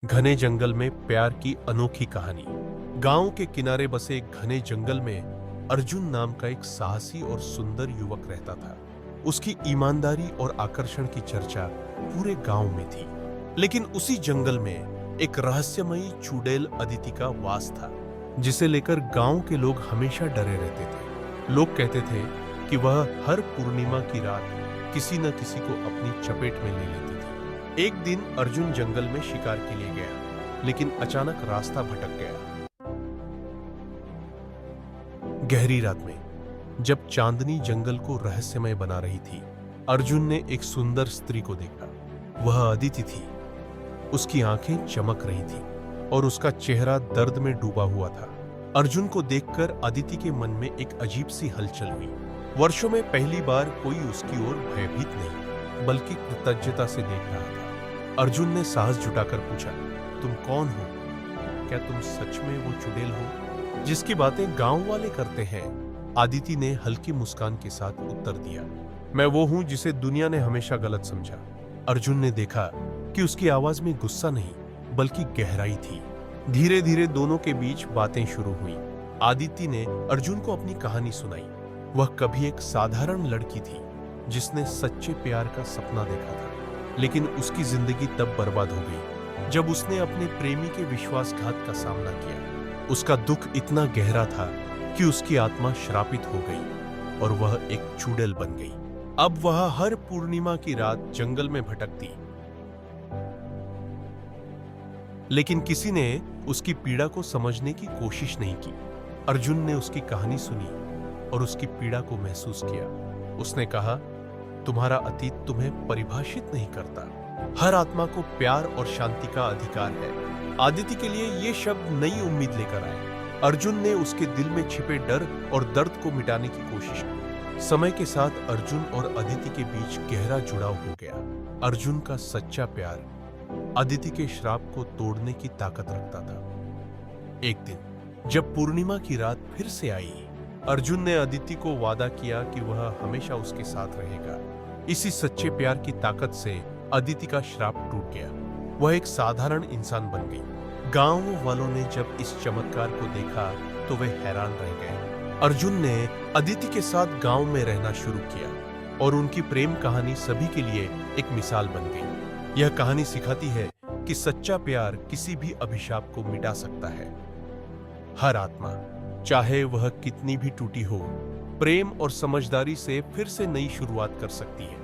घने जंगल में प्यार की अनोखी कहानी। गांव के किनारे बसे एक घने जंगल में अर्जुन नाम का एक साहसी और सुंदर युवक रहता था। उसकी ईमानदारी और आकर्षण की चर्चा पूरे गांव में थी। लेकिन उसी जंगल में एक रहस्यमयी चुड़ैल अदिति का वास था, जिसे लेकर गांव के लोग हमेशा डरे रहते थे। लोग कहते थे कि वह हर पूर्णिमा की रात किसी न किसी को अपनी चपेट में ले लेती थी। एक दिन अर्जुन जंगल में शिकार के लिए गया, लेकिन अचानक रास्ता भटक गया। गहरी रात में जब चांदनी जंगल को रहस्यमय बना रही थी, अर्जुन ने एक सुंदर स्त्री को देखा। वह अदिति थी। उसकी आंखें चमक रही थी और उसका चेहरा दर्द में डूबा हुआ था। अर्जुन को देखकर अदिति के मन में एक अजीब सी हलचल हुई। वर्षों में पहली बार कोई उसकी ओर भयभीत नहीं, बल्कि कृतज्ञता से देख रहा था। अर्जुन ने साहस जुटाकर पूछा, तुम कौन हो? क्या तुम सच में वो चुड़ैल हो जिसकी बातें गांव वाले करते हैं? अदिति ने हल्की मुस्कान के साथ उत्तर दिया, मैं वो हूं जिसे दुनिया ने हमेशा गलत समझा। अर्जुन ने देखा कि उसकी आवाज में गुस्सा नहीं, बल्कि गहराई थी। धीरे धीरे दोनों के बीच बातें शुरू हुई। अदिति ने अर्जुन को अपनी कहानी सुनाई। वह कभी एक साधारण लड़की थी जिसने सच्चे प्यार का सपना देखा था, लेकिन उसकी जिंदगी तब बर्बाद हो गई जब उसने अपने प्रेमी के विश्वासघात का सामना किया। उसका दुख इतना गहरा था कि उसकी आत्मा श्रापित हो गई और वह एक चुड़ैल बन गई। अब वह हर पूर्णिमा की रात जंगल में भटकती, लेकिन किसी ने उसकी पीड़ा को समझने की कोशिश नहीं की। अर्जुन ने उसकी कहानी सुनी और उसकी पीड़ा को महसूस किया। उसने कहा, तुम्हारा अतीत तुम्हें परिभाषित नहीं करता। हर आत्मा को प्यार और शांति का अधिकार है। अदिति के लिए ये शब्द नई उम्मीद लेकर आए। अर्जुन ने उसके दिल में छिपे डर और दर्द को मिटाने की कोशिश की। समय के साथ अर्जुन और अदिति के बीच गहरा जुड़ाव हो गया। अर्जुन का सच्चा प्यार अदिति के श्राप को तोड़ने की ताकत रखता था। एक दिन जब पूर्णिमा की रात फिर से आई, अर्जुन ने अदिति को वादा किया कि वह हमेशा उसके साथ रहेगा। इसी सच्चे प्यार की ताकत से अदिति का श्राप टूट गया। वह एक साधारण इंसान बन गई। गांव वालों ने जब इस चमत्कार को देखा तो वे हैरान रह गए। अर्जुन ने अदिति के साथ गांव में रहना शुरू किया और उनकी प्रेम कहानी सभी के लिए एक मिसाल बन गई। यह कहानी सिखाती है कि सच्चा प्यार किसी भी अभिशाप को मिटा सकता है। हर आत्मा, चाहे वह कितनी भी टूटी हो, प्रेम और समझदारी से फिर से नई शुरुआत कर सकती है।